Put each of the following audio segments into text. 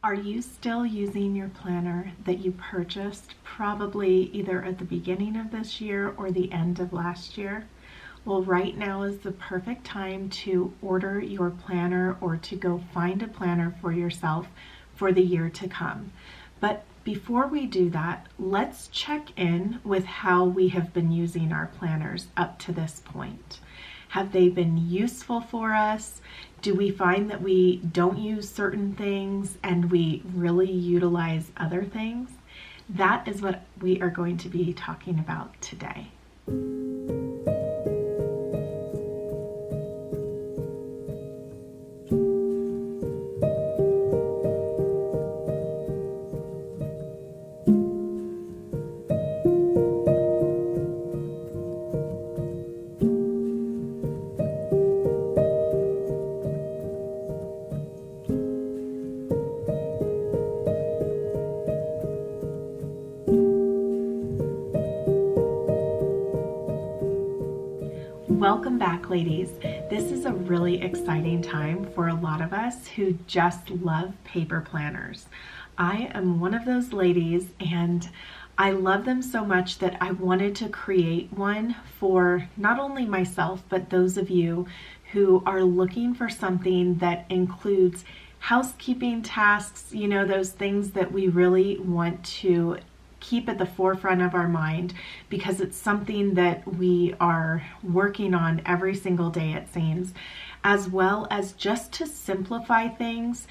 Are you still using your planner that you purchased probably either at the beginning of this year or the end of last year? Well, right now is the perfect time to order your planner or to go find a planner for yourself for the year to come. But before we do that, let's check in with how we have been using our planners up to this point. Have they been useful for us? Do we find that we don't use certain things and we really utilize other things? That is what we are going to be talking about today. Welcome back, ladies. This is a really exciting time for a lot of us who just love paper planners. I am one of those ladies, and I love them so much that I wanted to create one for not only myself, but those of you who are looking for something that includes housekeeping tasks, those things that we really want to keep at the forefront of our mind because it's something that we are working on every single day, it seems, as well as just to simplify things,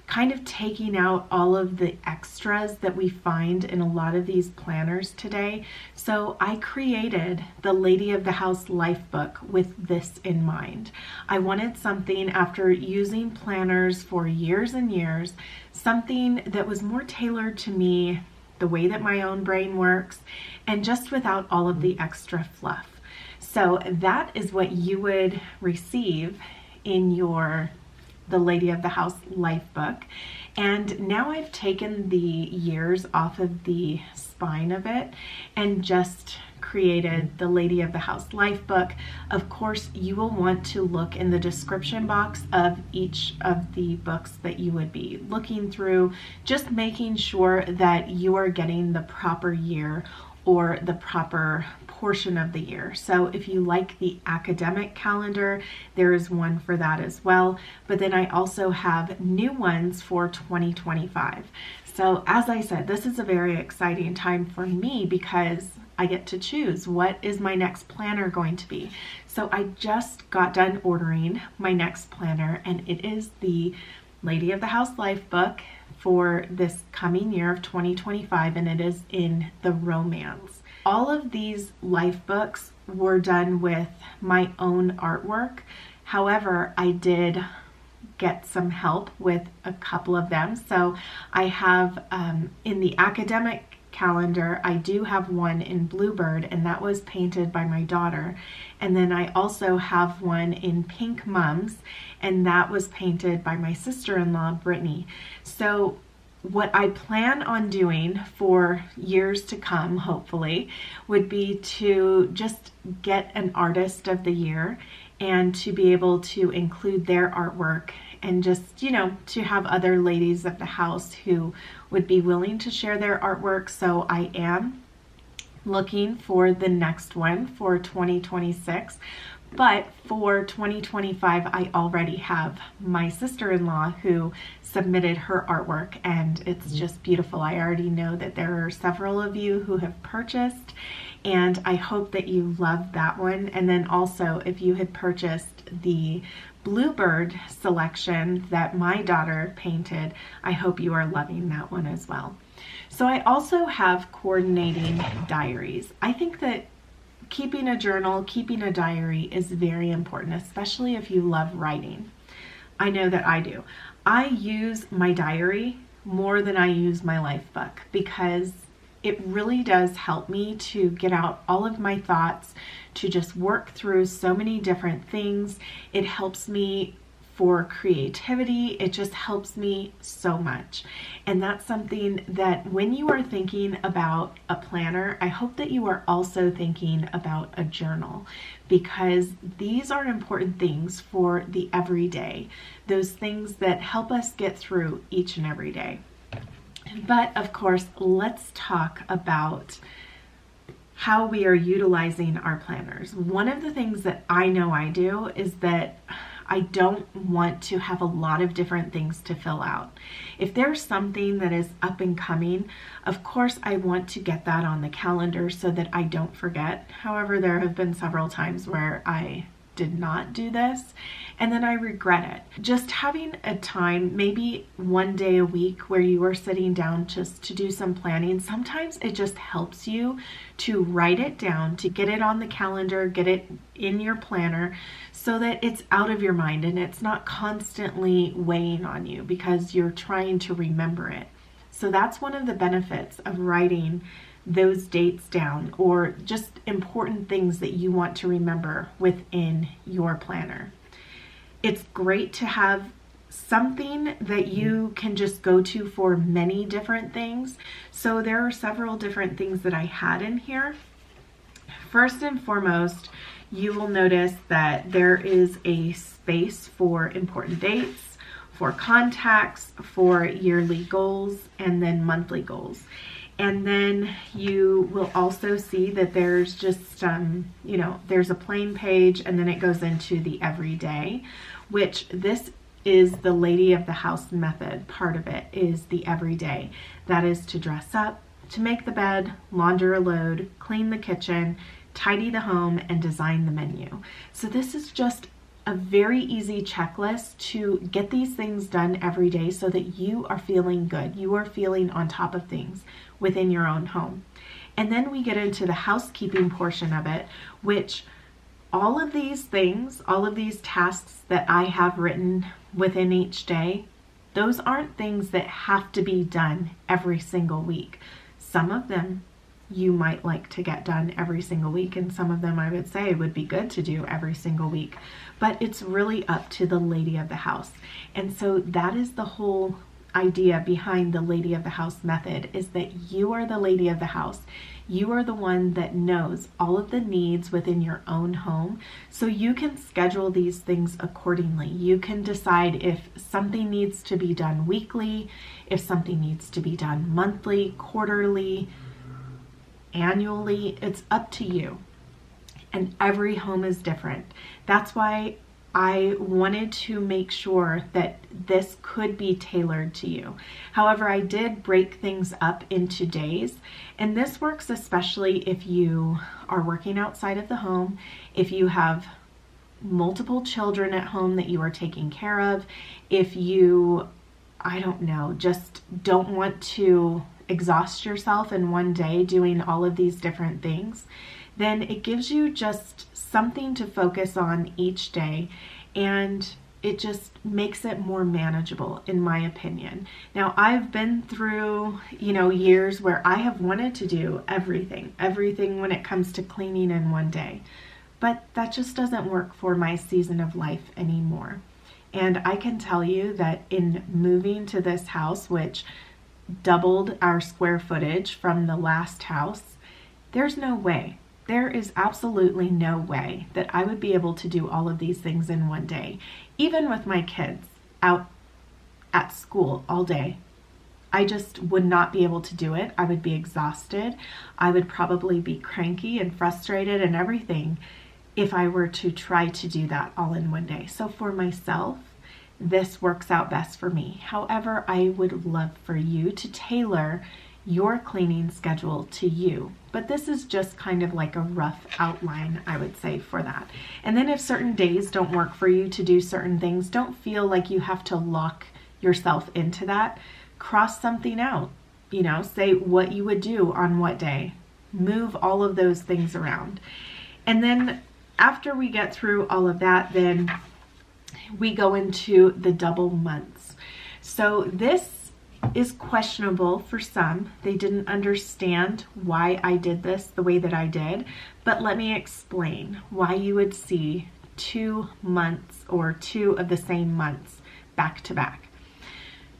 kind of taking out all of the extras that we find in a lot of these planners today. So I created the Lady of the House Life Book with this in mind. I wanted something, after using planners for years and years, something that was more tailored to me, the way that my own brain works, and just without all of the extra fluff. So that is what you would receive in the Lady of the House Life Book. And now I've taken the years off of the spine of it and just created the Lady of the House Life Book. Of course, you will want to look in the description box of each of the books that you would be looking through, just making sure that you are getting the proper year or the proper portion of the year. So if you like the academic calendar, there is one for that as well. But then I also have new ones for 2025. So as I said, this is a very exciting time for me because I get to choose what is my next planner going to be. So I just got done ordering my next planner, and it is the Lady of the House Life Book for this coming year of 2025, and it is in the romance. All of these life books were done with my own artwork. However, I did get some help with a couple of them. So I have in the academic calendar, I do have one in Bluebird, and that was painted by my daughter. And then I also have one in Pink Mums, and that was painted by my sister-in-law, Brittany. So what I plan on doing for years to come, hopefully, would be to just get an artist of the year and to be able to include their artwork, and just, to have other ladies of the house who would be willing to share their artwork. So I am looking for the next one for 2026. But for 2025, I already have my sister-in-law who submitted her artwork, and it's just beautiful. I already know that there are several of you who have purchased, and I hope that you love that one. And then also, if you had purchased the Bluebird selection that my daughter painted, I hope you are loving that one as well. So I also have coordinating diaries. I think that keeping a journal, keeping a diary is very important, especially if you love writing. I know that I do. I use my diary more than I use my life book because it really does help me to get out all of my thoughts, to just work through so many different things. It helps me for creativity. It just helps me so much. And that's something that when you are thinking about a planner, I hope that you are also thinking about a journal, because these are important things for the everyday, those things that help us get through each and every day. But of course, let's talk about how we are utilizing our planners. One of the things that I know I do is that I don't want to have a lot of different things to fill out. If there's something that is up and coming, of course I want to get that on the calendar so that I don't forget. However, there have been several times where I did not do this and then I regret it. Just having a time, maybe one day a week, where you are sitting down just to do some planning, sometimes it just helps you to write it down, to get it on the calendar, get it in your planner so that it's out of your mind and it's not constantly weighing on you because you're trying to remember it. So that's one of the benefits of writing those dates down, or just important things that you want to remember within your planner. It's great to have something that you can just go to for many different things. So there are several different things that I had in here. First and foremost, you will notice that there is a space for important dates, for contacts, for yearly goals, and then monthly goals. And then you will also see that there's just, there's a plain page and then it goes into the everyday, which this is the lady of the house method. Part of it is the everyday. That is to dress up, to make the bed, launder a load, clean the kitchen, tidy the home, and design the menu. So this is just a very easy checklist to get these things done every day so that you are feeling good. You are feeling on top of things within your own home. And then we get into the housekeeping portion of it, which all of these things, all of these tasks that I have written within each day, those aren't things that have to be done every single week. Some of them you might like to get done every single week, and some of them I would say would be good to do every single week, but it's really up to the lady of the house. And so that is the whole idea behind the lady of the house method, is that you are the lady of the house. You are the one that knows all of the needs within your own home, so you can schedule these things accordingly. You can decide if something needs to be done weekly, if something needs to be done monthly, quarterly, annually. It's up to you. And every home is different. That's why I wanted to make sure that this could be tailored to you. However, I did break things up into days, and this works especially if you are working outside of the home, if you have multiple children at home that you are taking care of, if you, just don't want to exhaust yourself in one day doing all of these different things, then it gives you just something to focus on each day, and it just makes it more manageable, in my opinion. Now, I've been through, years where I have wanted to do everything when it comes to cleaning in one day, but that just doesn't work for my season of life anymore. And I can tell you that in moving to this house, which doubled our square footage from the last house, there's no way. There is absolutely no way that I would be able to do all of these things in one day. Even with my kids out at school all day, I just would not be able to do it. I would be exhausted. I would probably be cranky and frustrated and everything if I were to try to do that all in one day. So for myself, this works out best for me. However, I would love for you to tailor your cleaning schedule to you. But this is just kind of like a rough outline, I would say, for that. And then if certain days don't work for you to do certain things, don't feel like you have to lock yourself into that. Cross something out, say what you would do on what day. Move all of those things around. And then after we get through all of that, then we go into the double months. So this is questionable for some. They didn't understand why I did this the way that I did, but let me explain why you would see 2 months or 2 of the same months back to back.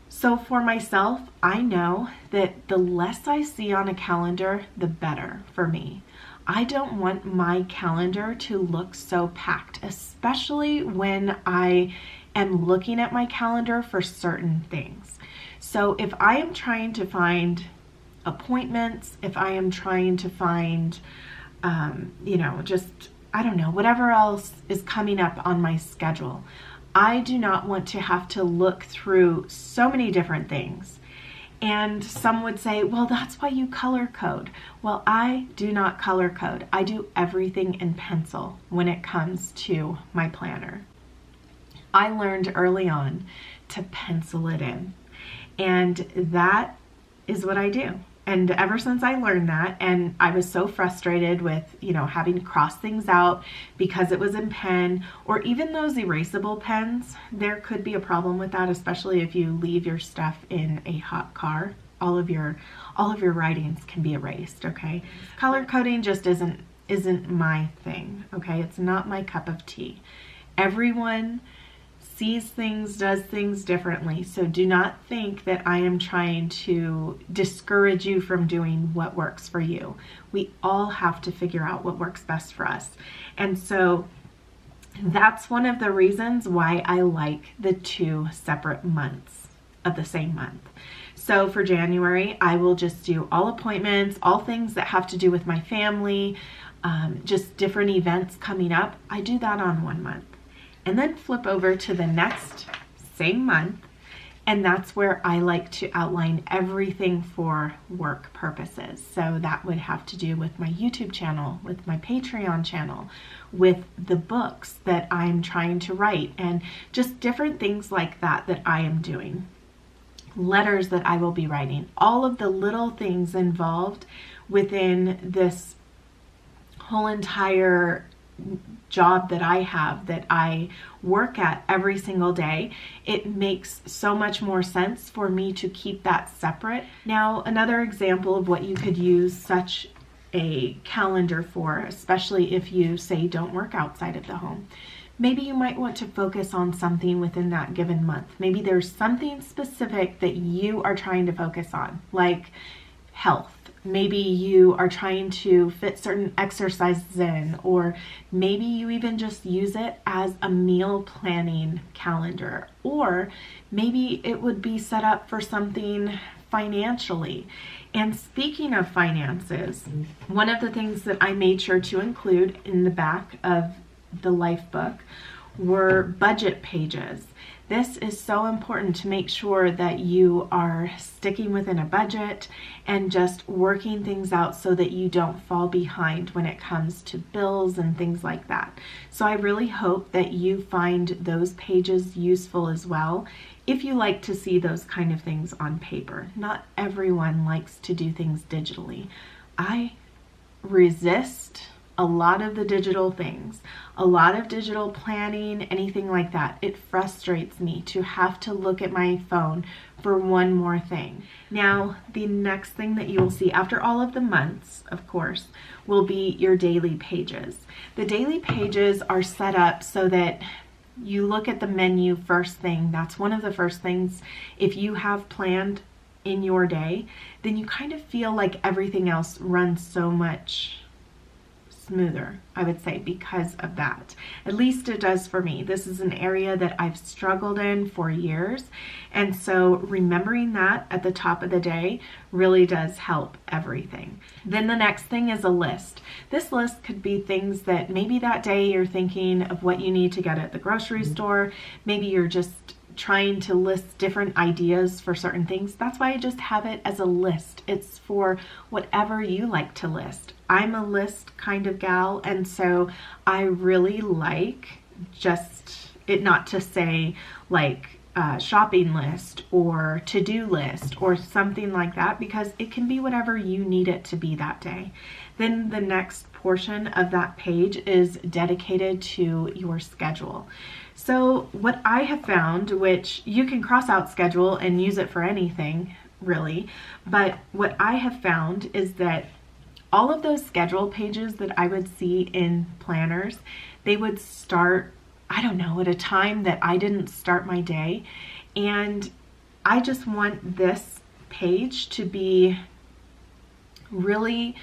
So for myself, I know that the less I see on a calendar, the better for me. I don't want my calendar to look so packed, especially when I am looking at my calendar for certain things. So if I am trying to find appointments, if I am trying to find, I don't know, whatever else is coming up on my schedule, I do not want to have to look through so many different things. And some would say, well, that's why you color code. Well, I do not color code. I do everything in pencil when it comes to my planner. I learned early on to pencil it in. And that is what I do. And ever since I learned that, and I was so frustrated with, having to cross things out because it was in pen, or even those erasable pens, there could be a problem with that, especially if you leave your stuff in a hot car. All of your writings can be erased, okay? Color coding just isn't my thing, okay? It's not my cup of tea. Everyone sees things, does things differently. So do not think that I am trying to discourage you from doing what works for you. We all have to figure out what works best for us. And so that's one of the reasons why I like the 2 separate months of the same month. So for January, I will just do all appointments, all things that have to do with my family, just different events coming up. I do that on 1 month. And then flip over to the next same month, and that's where I like to outline everything for work purposes. So that would have to do with my YouTube channel, with my Patreon channel, with the books that I'm trying to write, and just different things like that that I am doing. Letters that I will be writing, all of the little things involved within this whole entire job that I have, that I work at every single day. It makes so much more sense for me to keep that separate. Now, another example of what you could use such a calendar for, especially if you say don't work outside of the home. Maybe you might want to focus on something within that given month. Maybe there's something specific that you are trying to focus on, like health. Maybe you are trying to fit certain exercises in, or maybe you even just use it as a meal planning calendar, or maybe it would be set up for something financially. And speaking of finances, one of the things that I made sure to include in the back of the Life Book were budget pages. This is so important to make sure that you are sticking within a budget and just working things out so that you don't fall behind when it comes to bills and things like that. So I really hope that you find those pages useful as well if you like to see those kind of things on paper. Not everyone likes to do things digitally. I resist a lot of the digital things, a lot of digital planning, anything like that. It frustrates me to have to look at my phone for one more thing. Now, the next thing that you will see after all of the months, of course, will be your daily pages. The daily pages are set up so that you look at the menu first thing. That's one of the first things. If you have planned in your day, then you kind of feel like everything else runs so much smoother, I would say, because of that. At least it does for me. This is an area that I've struggled in for years, and so remembering that at the top of the day really does help everything. Then the next thing is a list. This list could be things that maybe that day you're thinking of what you need to get at the grocery store. Maybe you're just trying to list different ideas for certain things. That's why I just have it as a list. It's for whatever you like to list. I'm a list kind of gal, and so I really like just it not to say like shopping list or to-do list or something like that, because it can be whatever you need it to be that day. Then the next portion of that page is dedicated to your schedule. So what I have found, which you can cross out schedule and use it for anything really, but what I have found is that all of those schedule pages that I would see in planners, they would start, I don't know, at a time that I didn't start my day. And I just want this page to be really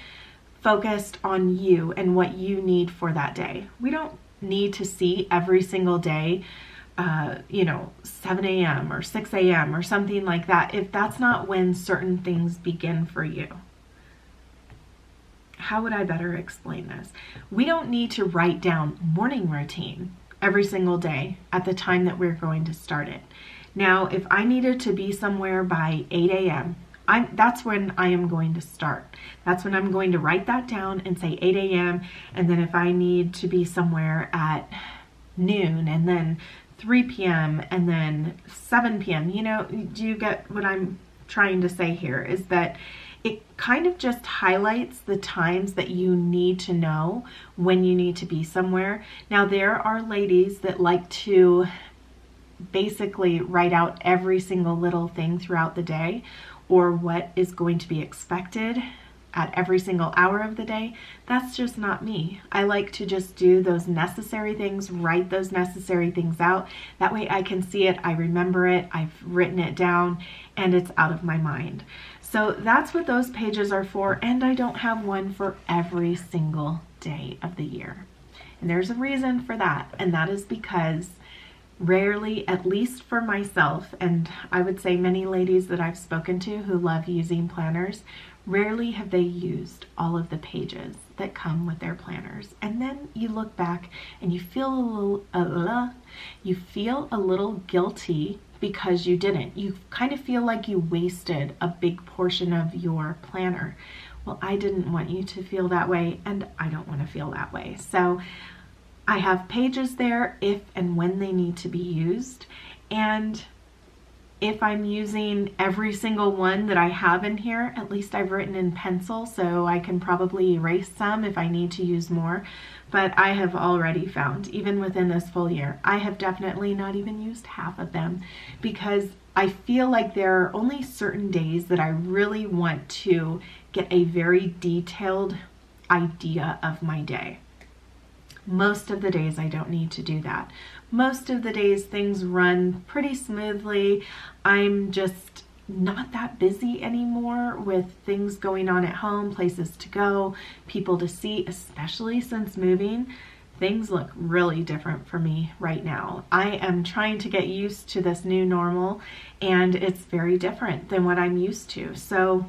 focused on you and what you need for that day. We don't need to see every single day, 7 a.m. or 6 a.m. or something like that, if that's not when certain things begin for you. How would I better explain this? We don't need to write down morning routine every single day at the time that we're going to start it. Now, if I needed to be somewhere by 8 a.m., that's when I am going to start. That's when I'm going to write that down and say 8 a.m. And then if I need to be somewhere at noon, and then 3 p.m. and then 7 p.m. Do you get what I'm trying to say here? Is that it kind of just highlights the times that you need to know when you need to be somewhere. Now, there are ladies that like to basically write out every single little thing throughout the day, or what is going to be expected at every single hour of the day. That's just not me. I like to just do those necessary things, write those necessary things out. That way I can see it, I remember it, I've written it down, and it's out of my mind. So that's what those pages are for, and I don't have one for every single day of the year. And there's a reason for that, and that is because rarely, at least for myself, and I would say many ladies that I've spoken to who love using planners, rarely have they used all of the pages that come with their planners. And then you look back and you feel a little guilty because you didn't. You kind of feel like you wasted a big portion of your planner. Well, I didn't want you to feel that way, and I don't want to feel that way. So I have pages there if and when they need to be used. And if I'm using every single one that I have in here, at least I've written in pencil, so I can probably erase some if I need to use more. But I have already found, even within this full year, I have definitely not even used half of them, because I feel like there are only certain days that I really want to get a very detailed idea of my day. Most of the days I don't need to do that. Most of the days things run pretty smoothly. I'm just not that busy anymore with things going on at home, places to go, people to see, especially since moving. Things look really different for me right now. I am trying to get used to this new normal, and it's very different than what I'm used to. So,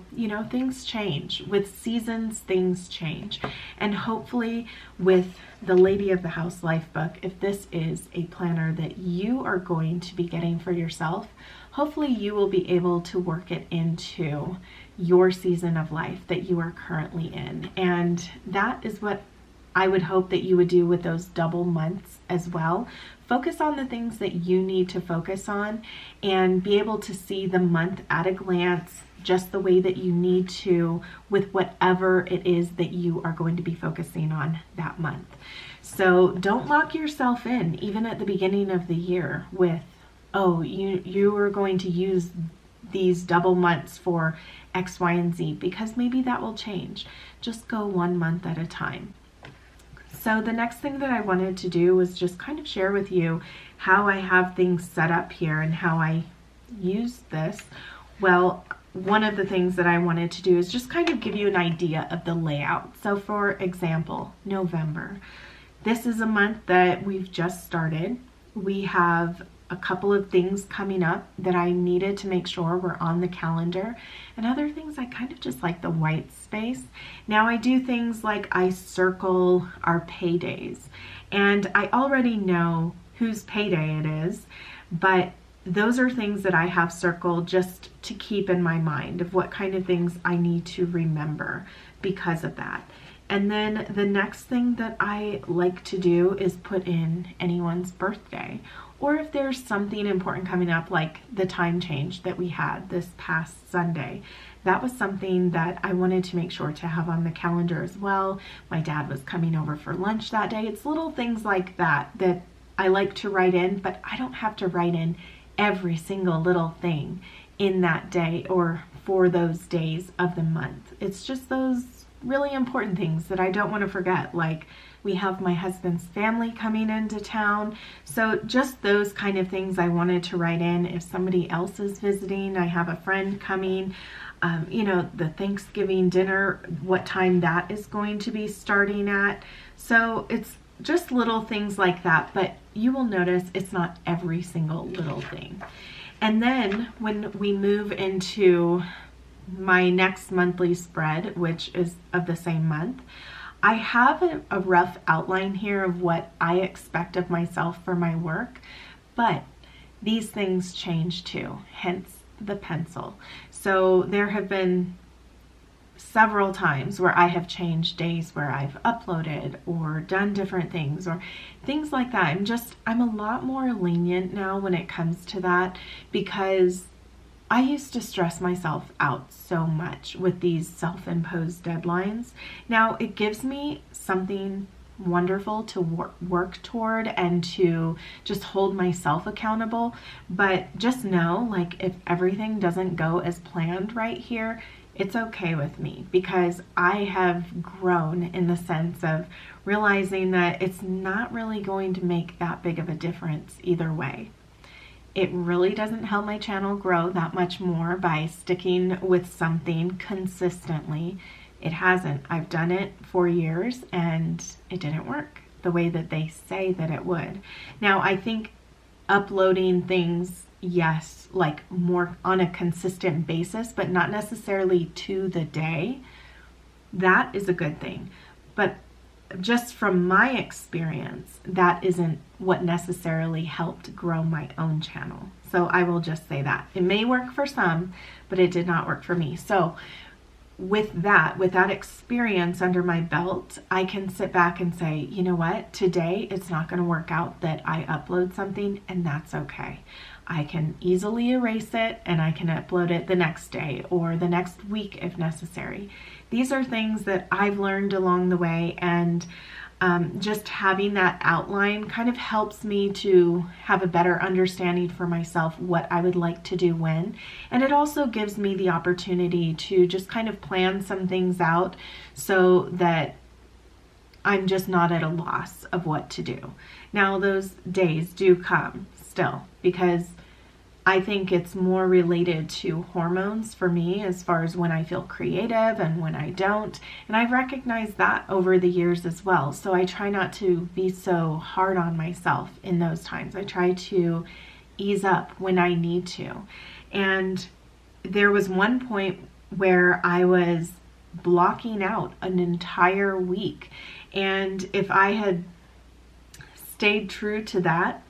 things change. With seasons, things change. And hopefully with the Lady of the House Life Book, if this is a planner that you are going to be getting for yourself, hopefully you will be able to work it into your season of life that you are currently in. And that is what I would hope that you would do with those double months as well. Focus on the things that you need to focus on and be able to see the month at a glance just the way that you need to with whatever it is that you are going to be focusing on that month. So don't lock yourself in, even at the beginning of the year, with, oh, you are going to use these double months for X, Y, and Z, because maybe that will change. Just go 1 month at a time. So the next thing that I wanted to do was just kind of share with you how I have things set up here and how I use this. Well, one of the things that I wanted to do is just kind of give you an idea of the layout. So for example, November. This is a month that we've just started. We have a couple of things coming up that I needed to make sure were on the calendar, and other things I kind of just like the white space. Now I do things like I circle our paydays, and I already know whose payday it is, but those are things that I have circled just to keep in my mind of what kind of things I need to remember because of that. And then the next thing that I like to do is put in anyone's birthday, or if there's something important coming up, like the time change that we had this past Sunday. That was something that I wanted to make sure to have on the calendar as well. My dad was coming over for lunch that day. It's little things like that that I like to write in, but I don't have to write in every single little thing in that day or for those days of the month. It's just those really important things that I don't want to forget, like we have my husband's family coming into town. So just those kind of things I wanted to write in. If somebody else is visiting, I have a friend coming, the Thanksgiving dinner, what time that is going to be starting at. So it's just little things like that, but you will notice it's not every single little thing. And then when we move into my next monthly spread, which is of the same month, I have a rough outline here of what I expect of myself for my work, but these things change too, hence the pencil. So there have been several times where I have changed days where I've uploaded or done different things or things like that. I'm a lot more lenient now when it comes to that, because I used to stress myself out so much with these self-imposed deadlines. Now it gives me something wonderful to work toward and to just hold myself accountable. But just know, like, if everything doesn't go as planned right here, it's okay with me, because I have grown in the sense of realizing that it's not really going to make that big of a difference either way. It really doesn't help my channel grow that much more by sticking with something consistently. It hasn't. I've done it for years and it didn't work the way that they say that it would. Now, I think uploading things, yes, like more on a consistent basis, but not necessarily to the day, that is a good thing. But just from my experience, that isn't what necessarily helped grow my own channel. So I will just say that. It may work for some, but it did not work for me. So with that experience under my belt, I can sit back and say, you know what, today it's not going to work out that I upload something, and that's okay. I can easily erase it and I can upload it the next day or the next week if necessary. These are things that I've learned along the way, and just having that outline kind of helps me to have a better understanding for myself what I would like to do when. And it also gives me the opportunity to just kind of plan some things out so that I'm just not at a loss of what to do. Now, those days do come still, because I think it's more related to hormones for me as far as when I feel creative and when I don't. And I've recognized that over the years as well. So I try not to be so hard on myself in those times. I try to ease up when I need to. And there was one point where I was blocking out an entire week. And if I had stayed true to that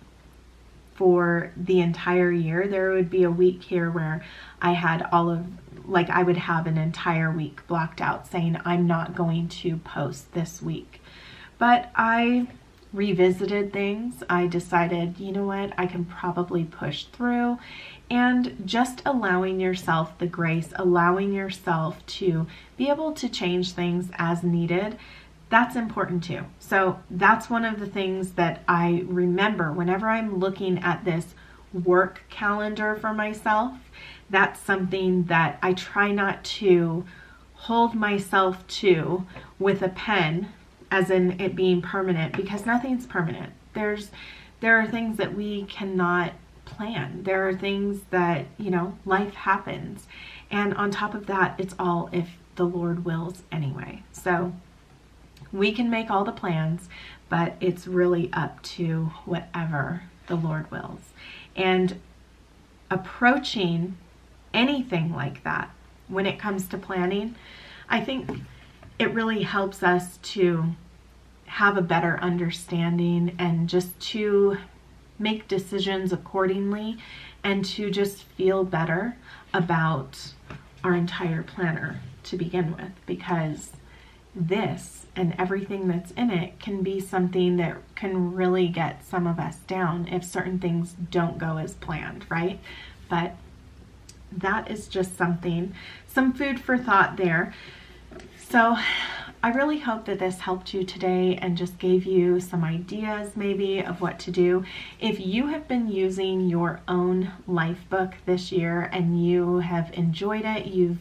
for the entire year, there would be a week here where I had I would have an entire week blocked out saying I'm not going to post this week. But I revisited things. I decided, you know what, I can probably push through, and just allowing yourself the grace, allowing yourself to be able to change things as needed, that's important too. So that's one of the things that I remember whenever I'm looking at this work calendar for myself. That's something that I try not to hold myself to with a pen, as in it being permanent, because nothing's permanent. There are things that we cannot plan. There are things that, life happens. And on top of that, it's all if the Lord wills anyway. So we can make all the plans, but it's really up to whatever the Lord wills. And approaching anything like that when it comes to planning, I think it really helps us to have a better understanding and just to make decisions accordingly and to just feel better about our entire planner to begin with, because this and everything that's in it can be something that can really get some of us down if certain things don't go as planned, right? But that is just some food for thought there. So I really hope that this helped you today and just gave you some ideas maybe of what to do. If you have been using your own life book this year and you have enjoyed it, you've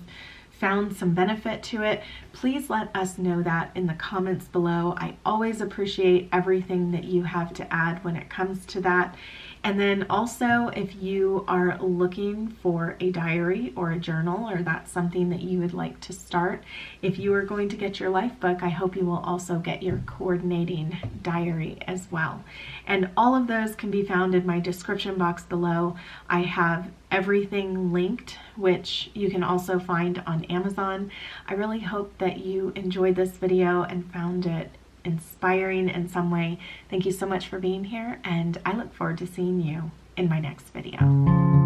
found some benefit to it, please let us know that in the comments below. I always appreciate everything that you have to add when it comes to that. And then also, if you are looking for a diary or a journal, or that's something that you would like to start, if you are going to get your life book, I hope you will also get your coordinating diary as well. And all of those can be found in my description box below. I have everything linked, which you can also find on Amazon. I really hope that you enjoyed this video and found it inspiring in some way. Thank you so much for being here, and I look forward to seeing you in my next video.